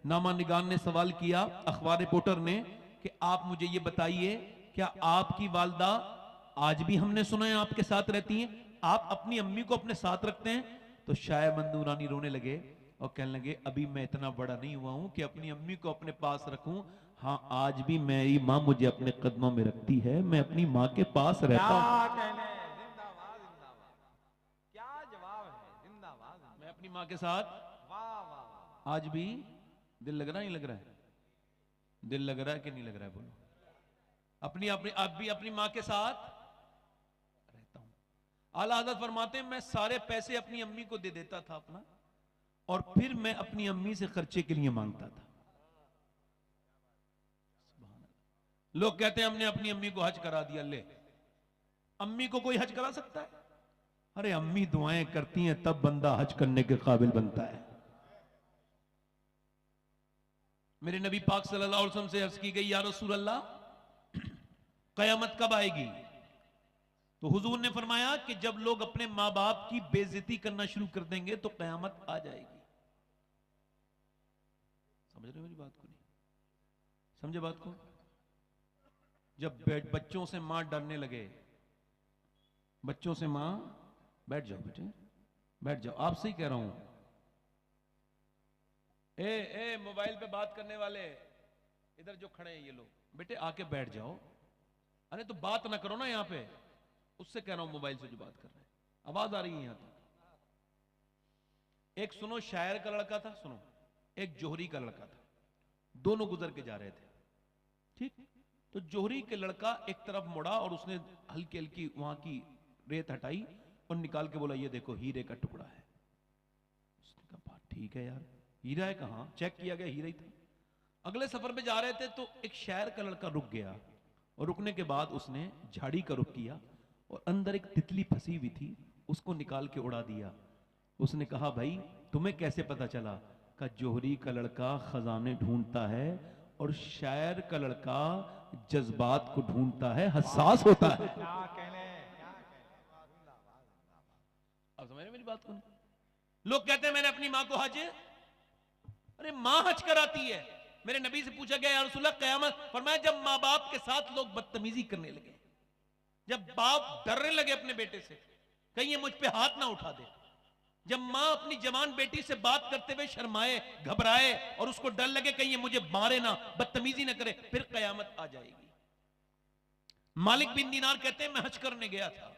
B: नामा निगान ने सवाल किया, अखबार रिपोर्टर ने, कि आप मुझे ये बताइए क्या आपकी वालदा आज भी, हमने सुना है, आपके साथ रहती हैं, आप अपनी अम्मी को अपने साथ रखते हैं? तो शाह अहमद नूरानी रोने लगे और कहने लगे अभी मैं इतना बड़ा नहीं हुआ हूं कि अपनी अम्मी को अपने पास रखूं। हाँ, आज भी मेरी माँ मुझे अपने कदमों में रखती है, मैं अपनी माँ के पास रहता हूं।
C: क्या कहने जिंदाबाद जिंदाबाद क्या जवाब है जिंदाबाद
B: मैं अपनी माँ के साथ
C: वाह वाह वाह
B: आज भी। दिल लग रहा है, नहीं लग रहा है? दिल लग रहा है कि नहीं लग रहा है? बोलो। अपनी अपनी आप भी अपनी माँ के साथ रहता हूं। आला हज़रत फरमाते हैं मैं सारे पैसे अपनी अम्मी को दे देता था अपना, और फिर मैं अपनी अम्मी से खर्चे के लिए मांगता था। लोग कहते हैं हमने अपनी अम्मी को हज करा दिया। ले, अम्मी को कोई हज करा सकता है? अरे अम्मी दुआएं करती हैं तब बंदा हज करने के काबिल बनता है। मेरे नबी पाक सल्लल्लाहु अलैहि वसल्लम से अर्ज की गई, या रसूल अल्लाह कयामत कब आएगी? तो हुजूर ने फरमाया कि जब लोग अपने माँ बाप की बेइज्जती करना शुरू कर देंगे तो कयामत आ जाएगी। समझ रहे हो मेरी बात को? नहीं समझे बात को? जब बच्चों से मां डरने लगे, बच्चों से मां, बैठ जाओ बेटे, बैठ जाओ, आपसे ही कह रहा हूं। ए मोबाइल पे बात करने वाले इधर जो खड़े हैं ये लोग, बेटे आके बैठ जाओ। अरे तो बात ना करो ना यहां पे, उससे कह रहा हूं मोबाइल से जो बात कर रहे हैं, आवाज आ रही है यहां तक। एक सुनो, शायर का लड़का था, सुनो, एक जोहरी का लड़का था, दोनों गुजर के जा रहे थे, ठीक। तो जोहरी के लड़का एक तरफ मुड़ा और उसने हल्की हल्की वहां की रेत हटाई और निकाल के बोला ये देखो हीरे का टुकड़ा है। उसने कहा ठीक है यार, हीरा है कहाँ, चेक किया गया हीरा ही था। अगले सफर पे जा रहे थे तो एक शहर का लड़का रुक गया, और रुकने के बाद उसने झाड़ी का रुख किया और अंदर एक तितली फंसी हुई थी, उसको निकाल के उड़ा दिया। उसने कहा भाई तुम्हें कैसे पता चला? का जोहरी का लड़का खजाने ढूंढता है और शायर का लड़का जज्बात को ढूंढता है, हसास होता है।
C: क्या कहने जिंदाबाद जिंदाबाद।
B: अब समझ रहे मेरी बात को? लोग कहते हैं मैंने अपनी मां को हज, अरे मां हज कराती है। मेरे नबी से पूछा गया या रसूलल्लाह क़यामत, फरमाया जब मां बाप के साथ लोग बदतमीजी करने लगे, जब बाप डरने लगे अपने बेटे से कहीं ये मुझ पे हाथ ना उठा दे, जब मां अपनी जवान बेटी से बात करते हुए शर्माए घबराए और उसको डर लगे कहीं ये मुझे मारे ना, बदतमीजी ना करे, फिर कयामत आ जाएगी। मालिक बिन दीनार कहते हैं मैं हज करने गया था,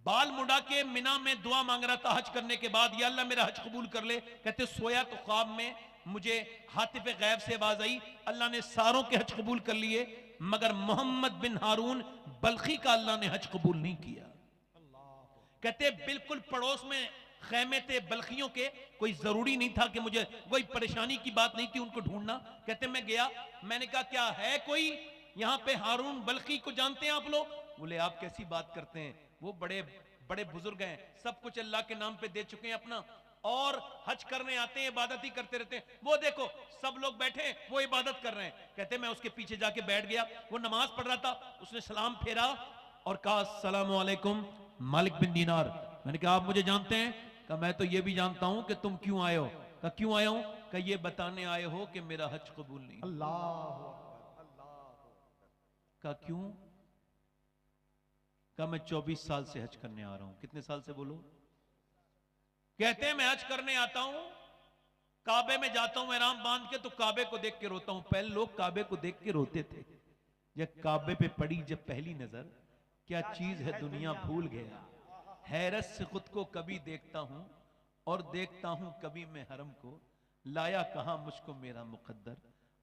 B: बाल मुड़ा के मिना में दुआ मांग रहा था हज करने के बाद, या अल्लाह मेरा हज कबूल कर ले। कहते सोया तो ख्वाब में मुझे हातिफ गैब से आवाज आई, अल्लाह ने सारों के हज कबूल कर लिए मगर मोहम्मद बिन हारून बल्खी का अल्लाह ने हज कबूल नहीं किया। कहते बिल्कुल पड़ोस में खैमे थे बल्खियों के, कोई जरूरी नहीं था कि मुझे, कोई परेशानी की बात नहीं थी उनको ढूंढना। कहते मैं गया, मैंने कहा क्या है कोई यहां पे हारून बल्खी को जानते हैं आप लोग? बोले आप कैसी बात करते हैं, वो बड़े बड़े बुजुर्ग हैं, सब कुछ अल्लाह के नाम पे दे चुके हैं अपना, और हज करने आते हैं, इबादत ही करते रहते हैं। वो देखो सब लोग बैठे हैं, वो इबादत कर रहे हैं। कहते मैं उसके पीछे जाके बैठ गया, वो नमाज पढ़ रहा था, उसने सलाम फेरा और कहा अस्सलामु अलैकुम मालिक बिन दीनार। मैंने कहा आप मुझे जानते हैं? कहा मैं तो ये भी जानता हूं कि तुम क्यों आए हो। कहा क्यों आया हूं? कहा ये बताने आए हो कि मेरा हज कबूल नहीं। कहा क्यों? कहा मैं 24 साल से हज करने आ रहा हूं। कितने साल से बोलो? कहते हैं मैं हज करने आता हूं, काबे में जाता हूं एहराम बांध के, तो काबे को देख के रोता हूं। पहले लोग काबे को देख के रोते थे, जब काबे पे पड़ी जब पहली नजर, क्या चीज है दुनिया भूल गया। हैरत से खुद को कभी देखता हूं और देखता हूं कभी मैं हरम को, लाया कहां मुझको मेरा मुकद्दर।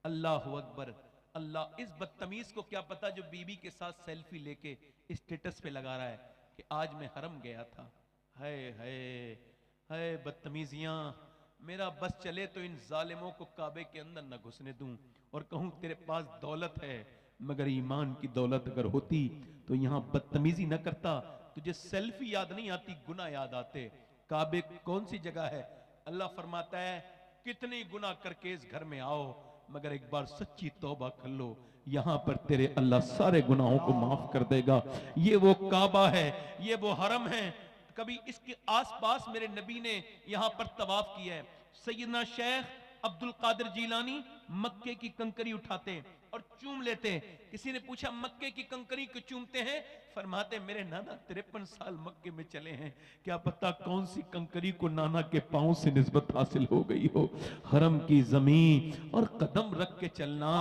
B: अल्लाह अकबर अल्लाह। इस बदतमीज को क्या पता जो बीबी के साथ सेल्फी लेके स्टेटस पे लगा रहा है कि आज मैं हरम गया था। हाय हाय हाय बदतमीजियां। मेरा बस चले तो इन जालिमों को काबे के अंदर न घुसने दूं और कहूं तेरे पास दौलत है मगर ईमान की दौलत अगर होती तो यहां बदतमीजी न करता। तुझे सेल्फी याद नहीं आती, गुनाह याद आते। काबे कौन सी जगह है? अल्लाह फरमाता है कितने गुनाह करके इस घर में आओ मगर एक बार सच्ची तौबा कर लो, यहां पर तेरे अल्लाह सारे गुनाहों को माफ कर देगा। ये वो काबा है, ये वो हरम है। कभी इसके आसपास मेरे नबी ने यहां पर तवाफ किया है। सैयदना शेख अब्दुल कादिर जीलानी मक्के की कंकरी उठाते हैं और चूम लेते हैं। किसी ने पूछा मक्के की कंकरी क्यों चूमते हैं? फरमाते मेरे नाना 53 साल मक्के में चले हैं, क्या पता कौन सी कंकरी को नाना के पांव से निस्बत हासिल हो गई हो। हरम की जमीन और कदम रख के चलना,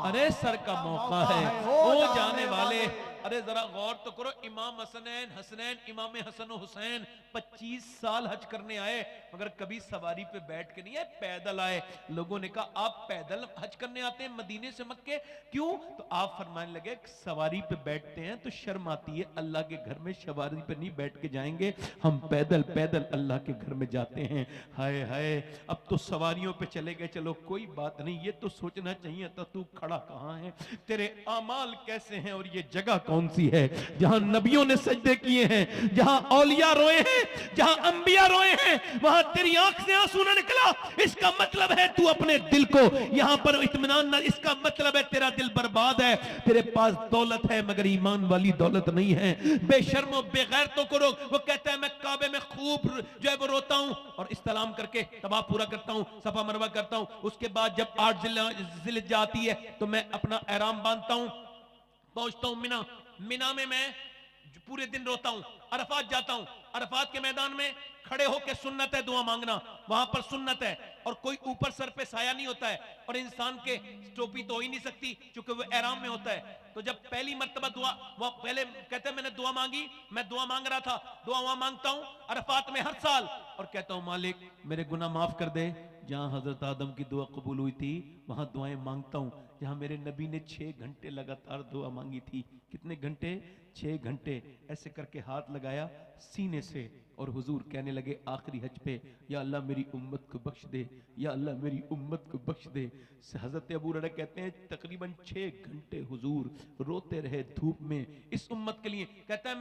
B: अरे सर का मौका है ओ जाने वाले। अरे जरा गौर तो करो, इमाम हसनैन इमाम हसन हुसैन 25 साल हज करने आए मगर कभी सवारी पे बैठ के नहीं आए, पैदल आए। लोगों ने कहा आप पैदल हज करने आते हैं मदीने से मक्के, क्यों? तो आप फरमाने लगे सवारी पे बैठते हैं तो शर्म आती है, अल्लाह के घर में सवारी पे नहीं बैठ के जाएंगे, हम पैदल पैदल अल्लाह के घर में जाते हैं। हाय हाय अब तो सवारियों पे चले गए, चलो कोई बात नहीं। ये तो सोचना चाहिए था तू खड़ा कहां है, तेरे अमाल कैसे हैं और ये जगह कौन सी है जहां नबियों ने सजदे किए हैं, जहां औलिया रोए हैं, जहां अंबिया रोए हैं, वहां तेरी आंख से आंसू न निकला। इसका मतलब है तू अपने दिल को यहां पर इत्मीनान न, इसका मतलब है तेरा दिल बर्बाद है। तेरे पास दौलत है मगर ईमान वाली दौलत नहीं है। बेशर्मो बेगैरतों को रोक। वो कहता है मैं काबे में खूब जो है वो रोता हूं और इस्तलाम करके तवाफ पूरा करता हूं, सफा मरवा करता हूं। उसके बाद जब 8 जिलहिज्जा आती है तो मैं अपना एहराम बांधता हूं, पहुंचता हूं मिना। मिना में मैं पूरे दिन रोता हूं। अरफात जाता हूं, अरफात के मैदान में खड़े होकर सुन्नत है दुआ मांगना, वहां पर सुन्नत है और कोई ऊपर सर पे साया नहीं होता है और इंसान के टोपी तो हो ही नहीं सकती क्योंकि वो एहराम में होता है। तो जब पहली मर्तबा दुआ, वह पहले कहते हैं मैंने दुआ मांगी, मैं दुआ मांग रहा था, दुआ वहां मांगता हूं अरफात में हर साल और कहता हूं मालिक मेरे गुनाह माफ कर दे। जहां हजरत आदम की दुआ कबूल हुई थी वहां दुआएं मांगता हूं। जहां मेरे नबी ने 6 घंटे लगातार दुआ मांगी थी। कितने घंटे? 6 घंटे। ऐसे करके हाथ लगाया सीने से और हुजूर कहने लगे आखिरी हज पे, या अल्लाह मेरी उम्मत को बख्श दे, या अल्लाह मेरी उम्मत को बख्श दे। हजरत अबू हुरैरा कहते हैं तकरीबन 6 घंटे हुजूर रोते रहे धूप में इस उम्मत के लिए। कहता है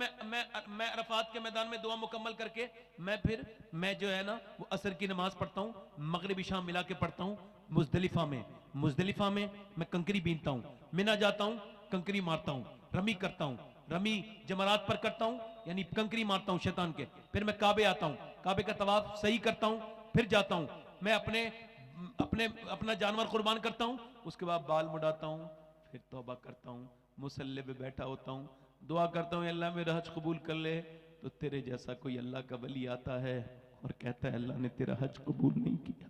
B: मैं अरफात के मैदान में दुआ मुकम्मल करके मैं जो है ना वो असर की नमाज पढ़ता हूँ, मगरिब इशा मिला के पढ़ता हूँ मुजदलिफा में मैं कंकरी बीनता हूँ, मिना जाता हूँ, कंकरी मारता हूँ, रमी करता हूँ, रमी जमरात पर करता हूँ यानी कंकरी मारता हूँ शैतान के। फिर मैं काबे आता हूँ, काबे का तवाफ सही करता हूँ, फिर जाता हूँ मैं अपना जानवर कुर्बान करता हूँ, उसके बाद बाल मुड़ाता हूँ, फिर तौबा करता हूँ, मुसल्ले पे बैठा होता हूँ, दुआ करता हूँ अल्लाह मेरा हज कबूल कर ले। तो तेरे जैसा कोई अल्लाह का वली आता है और कहता है अल्लाह ने तेरा हज कबूल नहीं किया।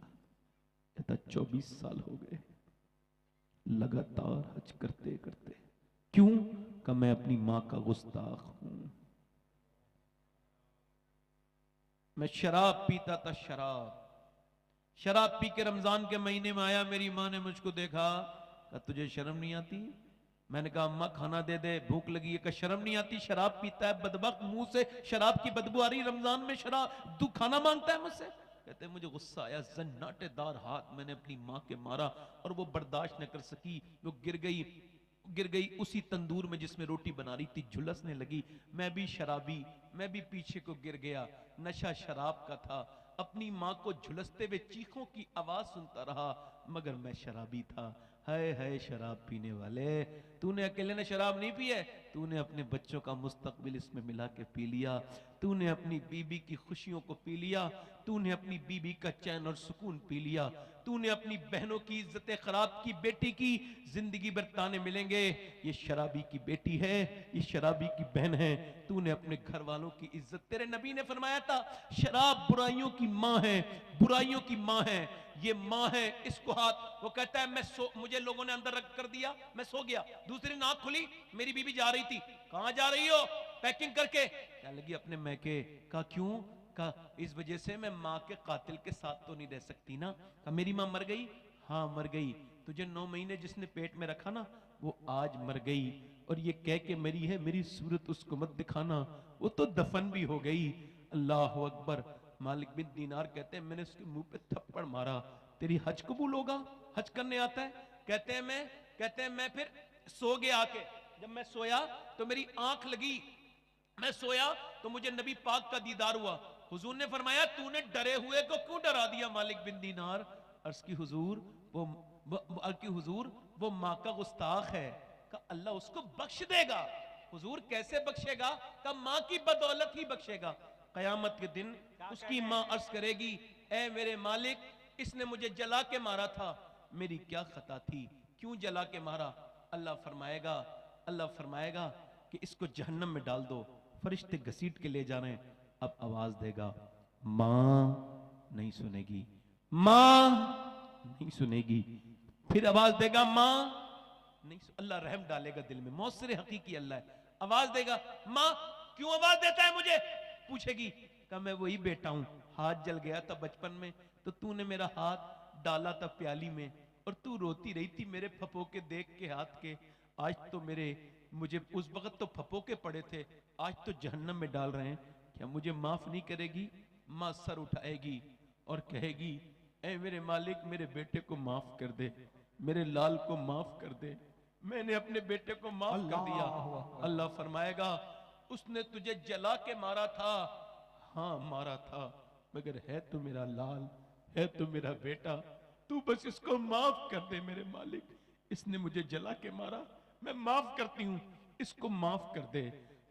B: कहता 24 साल हो गए लगातार हज करते करते। क्यों? कि मैं अपनी मां का गुस्ताख हूं। मैं शराब पीता था, शराब पी के रमजान के महीने में आया, मेरी मां ने मुझको देखा, कहा तुझे शर्म नहीं आती? मैंने कहा अम्मा खाना दे दे, भूख लगी है। कहा शर्म नहीं आती? शराब पीता है बदबख्त, मुंह से शराब की बदबू आ रही रमजान में, शराब तू खाना मांगता है मुझसे? कहते मुझे गुस्सा आया, जन्नाटेदार हाथ मैंने अपनी मां के मारा और वो बर्दाश्त न कर सकी, वो गिर गई उसी तंदूर में जिसमें रोटी बना रही थी, झुलसने लगी। मैं भी शराबी, मैं भी पीछे को गिर गया, नशा शराब का था। अपनी मां को झुलसते हुए चीखों की आवाज सुनता रहा, मगर मैं शराबी था। है शराब पीने वाले, तूने अकेले ने शराब नहीं पी है, तूने अपने बच्चों का मुस्तकबिल इसमें मिला के पी लिया, तूने अपनी बीबी की खुशियों को पी लिया, तूने अपनी बीबी का चैन और सुकून पी लिया, तूने अपनी बहनों की इज्जतें खराब की, बेटी की जिंदगी भर ताने मिलेंगे, ये शराबी की बेटी है, ये शराबी की बहन है। तूने अपने घर वालों की इज्जत, तेरे नबी ने फरमाया था शराब बुराइयों की मां है, बुराइयों की मां है, ये मां है, इसको हाथ। वो कहता है मुझे लोगों ने अंदर रख कर दिया, मैं सो गया, दूसरी नाक खुली, मेरी बीबी जा रही थी। कहां जा रही हो? पैकिंग करके। क्या लगी अपने मैके। कहा क्यों? कहा इस वजह से मैं मां के कातिल के साथ तो नहीं रह सकती ना। कहा मेरी मां मर गई? हाँ मर गई। तुझे 9 महीने जिसने पेट में रखा ना, वो आज मर गई, और ये कह के मरी है मेरी सूरत उसको मत दिखाना, वो तो दफन भी हो गई। अल्लाह अकबर। मालिक बिन दीनार कहते हैं मैंने उसके मुंह पे थप्पड़ मारा, तेरी हज कबूल होगा? हज करने आता है? कहते हैं मैं फिर सो गया आके। जब मैं सोया तो मेरी आंख लगी, मैं सोया तो मुझे नबी पाक का दीदार हुआ। हुजूर ने फरमाया तूने डरे हुए को क्यों डरा दिया मालिक बिन दीनार? अर्ज की हुजूर वो मां का गुस्ताख है। का अल्लाह उसको बख्श देगा। हुजूर कैसे बख्शेगा? का मां की बदौलत ही बख्शेगा। कयामत के दिन उसकी मां अर्ज करेगी, ऐ मेरे मालिक, इसने मुझे जला के मारा था, मेरी क्या खता थी, क्यों जला के मारा? अल्लाह फरमाएगा कि इसको जहन्नम में डाल दो। फरिश्ते घसीट के ले जा रहे हैं। अब आवाज देगा, मां नहीं सुनेगी, मां नहीं सुनेगी। फिर आवाज देगा, मां नहीं। अल्लाह रहम डालेगा दिल में, मौसर हकीकी अल्लाह है। आवाज देगा, मां क्यों आवाज देता है मुझे? पूछेगी, कहा मैं वही बेटा हूं, हाथ जल गया था बचपन में तो तूने मेरा हाथ डाला था प्याली में और तू रोती रही थी मेरे फपोके देख के हाथ के। आज तो मुझे उस वक्त तो फपोके पड़े थे, आज तो जहन्नम में डाल रहे हैं, क्या मुझे माफ नहीं करेगी? मां सर उठाएगी और कहेगी, ऐ मेरे मालिक, मेरे बेटे को माफ कर दे, मेरे लाल को माफ कर दे, मैंने अपने बेटे को माफ कर दिया। अल्लाह फरमाएगा, उसने तुझे जला के मारा था, हाँ मारा था, मगर है तो मेरा लाल, है तो मेरा बेटा, तू बस इसको माफ कर दे मेरे मालिक, इसने मुझे जला के मारा, मैं माफ करती हूं, इसको माफ कर दे।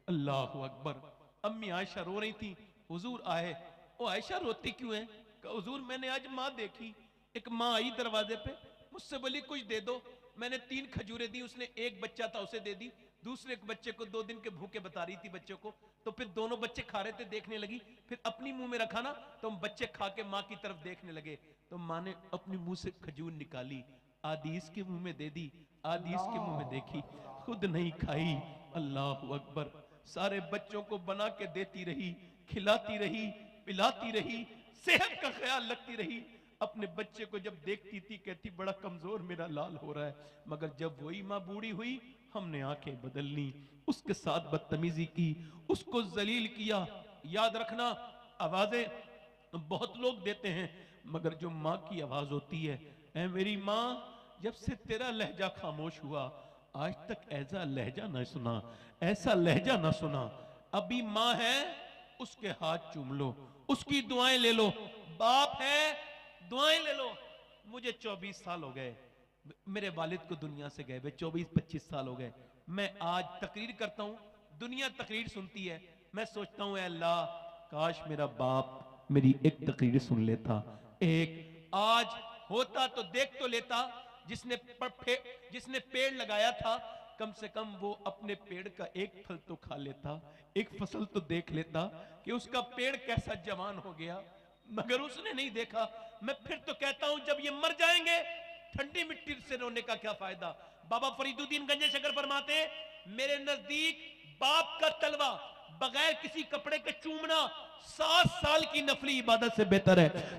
B: अल्लाह अकबर। अम्मी आयशा रो रही थी, हुजूर आए। ओ आयशा रोती क्यों है? कहा हुजूर मैंने आज माँ देखी, एक माँ आई दरवाजे पे, मुझसे बोली कुछ दे दो, मैंने 3 खजूरें दी, उसने एक बच्चा था उसे दे दी, दूसरे एक बच्चे को 2 दिन के भूखे बता रही थी बच्चों को, तो फिर दोनों बच्चे खा रहे थे, देखने लगी, फिर अपनी मुंह में रखा ना तो हम बच्चे खा के माँ की तरफ देखने लगे, तो माँ ने अपनी मुंह से खजूर निकाली, आदीस के मुंह में दे दी, आदीस के मुंह में देखी, खुद नहीं खाई। अल्लाह अकबर। सारे बच्चों को बना के देती रही, खिलाती रही, पिलाती रही, सेहत का ख्याल रखती रही। अपने बच्चे को जब देखती थी कहती बड़ा कमजोर मेरा लाल हो रहा है, मगर जब वही माँ बूढ़ी हुई हमने आंखें बदल ली, उसके साथ बदतमीजी की, उसको जलील किया। याद रखना, आवाजें बहुत लोग देते हैं, मगर जो माँ की आवाज होती है, ऐ मेरी माँ जब से तेरा लहजा खामोश हुआ आज तक ऐसा लहजा ना सुना, ऐसा लहजा ना सुना। अभी माँ है उसके हाथ चूम लो, उसकी दुआएं ले लो, बाप है दुआएं ले लो। मुझे 24 साल हो गए, मेरे वालिद को दुनिया से गए हुए 24-25 साल हो गए। मैं आज तकरीर करता हूं, दुनिया तकरीर सुनती है, मैं सोचता हूं अल्लाह काश मेरा बाप मेरी एक तकरीर सुन लेता, एक आज होता तो देख तो लेता। जिसने पेड़ लगाया था कम से कम वो अपने पेड़ का एक फल तो खा लेता, एक फसल तो देख लेता कि उसका पेड़ कैसा जवान हो गया, मगर उसने नहीं देखा। मैं फिर तो कहता हूं जब ये मर जाएंगे ठंडी मिट्टी से रोने का क्या फायदा। बाबा फरीदुद्दीन गंजे शकर फरमाते मेरे नजदीक बाप का तलवा बगैर किसी कपड़े के चूमना 7 साल की नफली इबादत से बेहतर है।